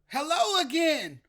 Hello again.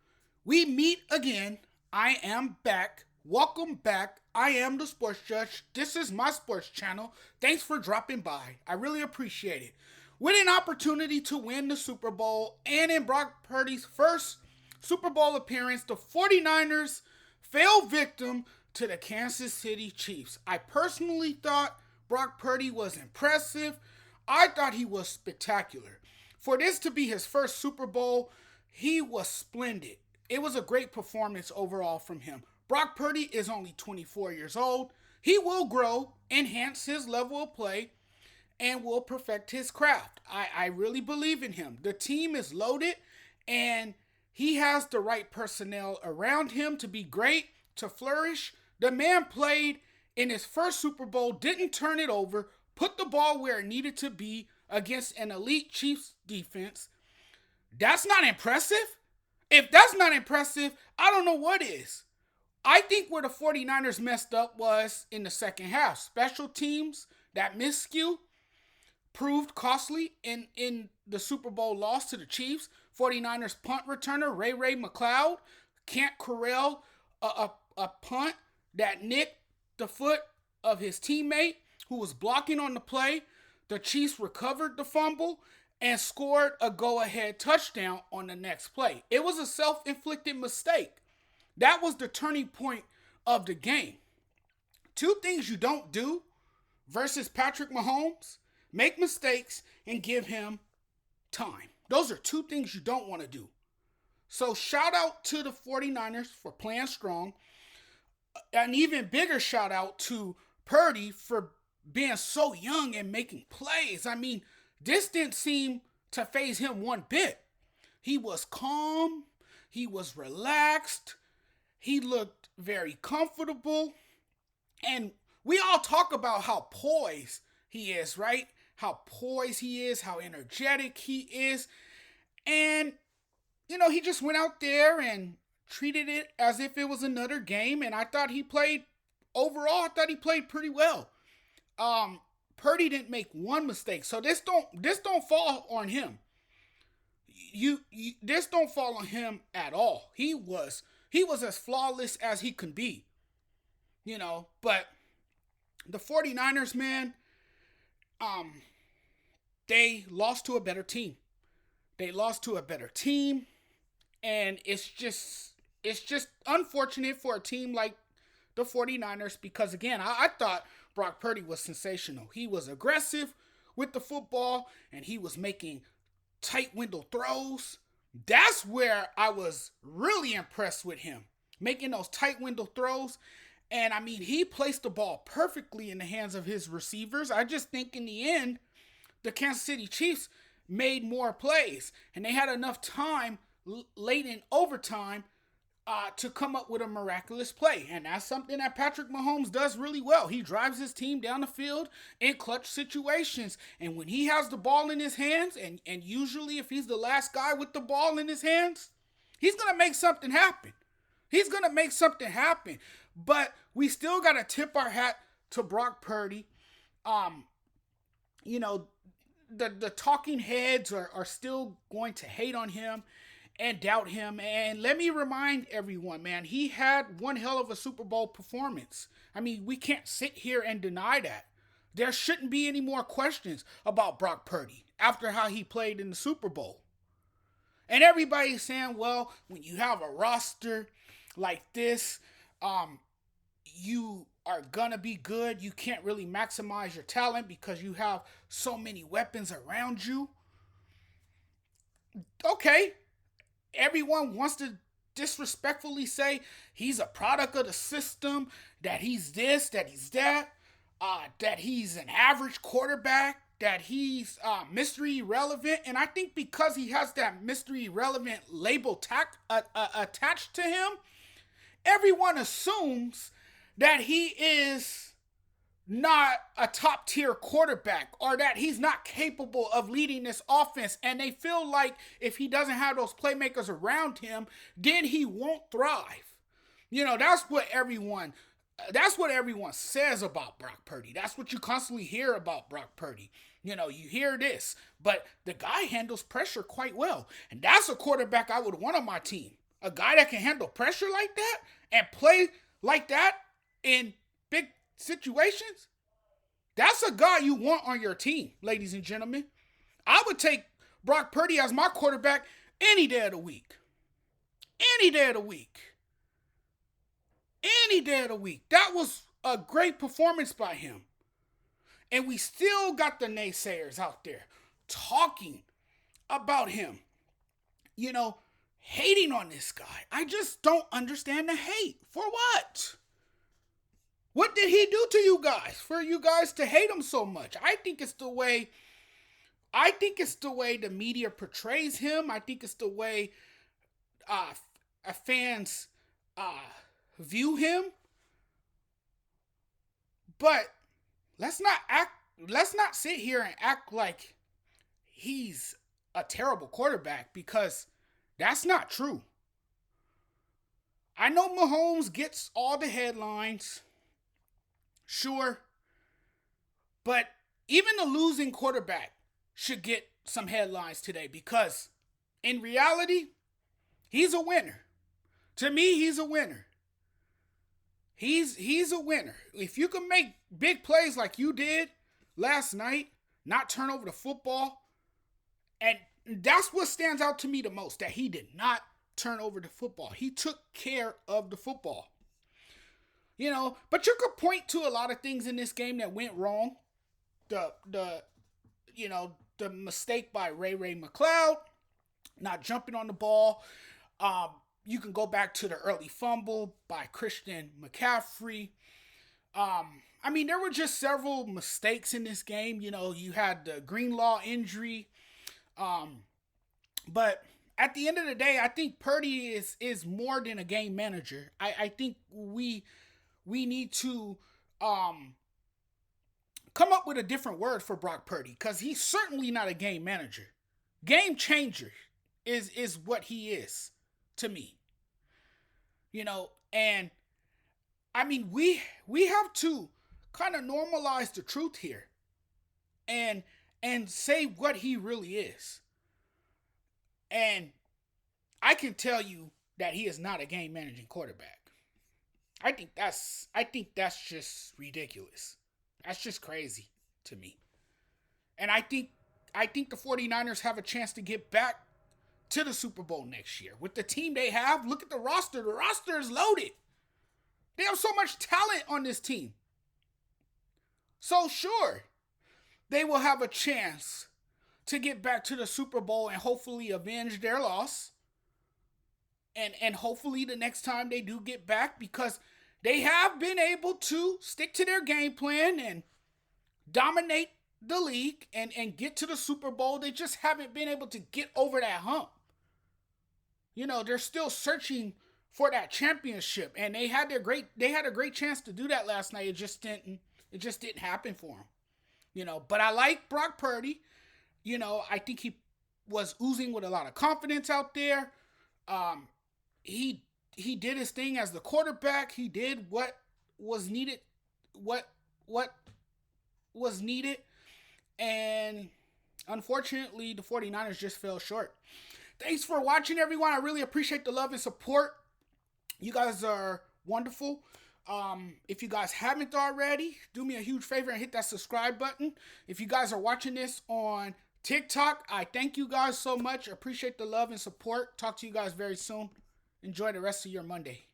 We meet again. I am back. Welcome back. I am the Sports Judge. This is my sports channel. Thanks for dropping by. I really appreciate it. With an opportunity to win the Super Bowl and in Brock Purdy's first Super Bowl appearance, the 49ers fell victim to the Kansas City Chiefs. I personally thought Brock Purdy was impressive. I thought he was spectacular. For this to be his first Super Bowl, he was splendid. It was a great performance overall from him. Brock Purdy is only 24 years old. He will grow, enhance his level of play, and will perfect his craft. I really believe in him. The team is loaded, and he has the right personnel around him to be great, to flourish. The man played in his first Super Bowl, didn't turn it over, put the ball where it needed to be against an elite Chiefs defense. That's not impressive. If that's not impressive, I don't know what is. I think where the 49ers messed up was in the second half. Special teams, that miscue proved costly in the Super Bowl loss to the Chiefs. 49ers punt returner Ray McLeod can't corral a punt that nicked the foot of his teammate who was blocking on the play. The Chiefs recovered the fumble and scored a go-ahead touchdown on the next play. It was a self-inflicted mistake. That was the turning point of the game. Two things you don't do versus Patrick Mahomes: make mistakes and give him time. Those are two things you don't want to do. So shout out to the 49ers for playing strong. An even bigger shout out to Purdy for being so young and making plays. I mean, this didn't seem to faze him one bit. He was calm. He was relaxed. He looked very comfortable. And we all talk about how poised he is, right? How poised he is, how energetic he is. And, he just went out there and treated it as if it was another game. And I thought he played, overall, I thought he played pretty well. Purdy didn't make one mistake, so this don't fall on him. This don't fall on him at all. He was as flawless as he can be, But the 49ers, man, they lost to a better team. They lost to a better team, and it's just unfortunate for a team like the 49ers because, again, I thought Brock Purdy was sensational. He was aggressive with the football, and he was making tight window throws. That's where I was really impressed with him, making those tight window throws. And, I mean, he placed the ball perfectly in the hands of his receivers. I just think in the end, the Kansas City Chiefs made more plays, and they had enough time late in overtime to come up with a miraculous play. And that's something that Patrick Mahomes does really well. He drives his team down the field in clutch situations. And when he has the ball in his hands, and usually if he's the last guy with the ball in his hands, he's going to make something happen. He's going to make something happen. But we still got to tip our hat to Brock Purdy. The talking heads are still going to hate on him and doubt him. And let me remind everyone, man, he had one hell of a Super Bowl performance. I mean, we can't sit here and deny that. There shouldn't be any more questions about Brock Purdy after how he played in the Super Bowl. And everybody's saying, well, when you have a roster like this, you are gonna be good. You can't really maximize your talent because you have so many weapons around you. Okay, everyone wants to disrespectfully say he's a product of the system, that he's this, that he's that, that he's an average quarterback, that he's mystery irrelevant. And I think because he has that mystery irrelevant label attached to him, everyone assumes that he is not a top tier quarterback or that he's not capable of leading this offense. And they feel like if he doesn't have those playmakers around him, then he won't thrive. That's what everyone says about Brock Purdy. That's what you constantly hear about Brock Purdy. You hear this, but the guy handles pressure quite well. And that's a quarterback I would want on my team. A guy that can handle pressure like that and play like that in big situations. That's a guy you want on your team, ladies and gentlemen. I would take Brock Purdy as my quarterback any day of the week. Any day of the week. Any day of the week. That was a great performance by him. And we still got the naysayers out there talking about him. Hating on this guy. I just don't understand the hate. For what? What did he do to you guys for you guys to hate him so much? I think it's the way the media portrays him. I think it's the way fans view him. But let's not sit here and act like he's a terrible quarterback, because that's not true. I know Mahomes gets all the headlines, sure, but even the losing quarterback should get some headlines today, because in reality, he's a winner. To me, he's a winner. He's a winner. If you can make big plays like you did last night, not turn over the football, and that's what stands out to me the most, that he did not turn over the football. He took care of the football. But you could point to a lot of things in this game that went wrong. The mistake by Ray McLeod, not jumping on the ball. You can go back to the early fumble by Christian McCaffrey. There were just several mistakes in this game. You had the Greenlaw injury. But at the end of the day, I think Purdy is more than a game manager. I think we need to come up with a different word for Brock Purdy, because he's certainly not a game manager. Game changer is what he is to me. And we have to kind of normalize the truth here and say what he really is. And I can tell you that he is not a game managing quarterback. I think that's just ridiculous. That's just crazy to me. And I think the 49ers have a chance to get back to the Super Bowl next year. With the team they have, look at the roster. The roster is loaded. They have so much talent on this team. So sure, they will have a chance to get back to the Super Bowl and hopefully avenge their loss. And hopefully the next time they do get back, because they have been able to stick to their game plan and dominate the league and get to the Super Bowl. They just haven't been able to get over that hump. They're still searching for that championship, and they had a great chance to do that last night. It just didn't happen for them. But I like Brock Purdy. I think he was oozing with a lot of confidence out there. He did his thing as the quarterback. He did what was needed, what was needed. And unfortunately, the 49ers just fell short. Thanks for watching, everyone. I really appreciate the love and support. You guys are wonderful. If you guys haven't already, do me a huge favor and hit that subscribe button. If you guys are watching this on TikTok, I thank you guys so much. Appreciate the love and support. Talk to you guys very soon. Enjoy the rest of your Monday.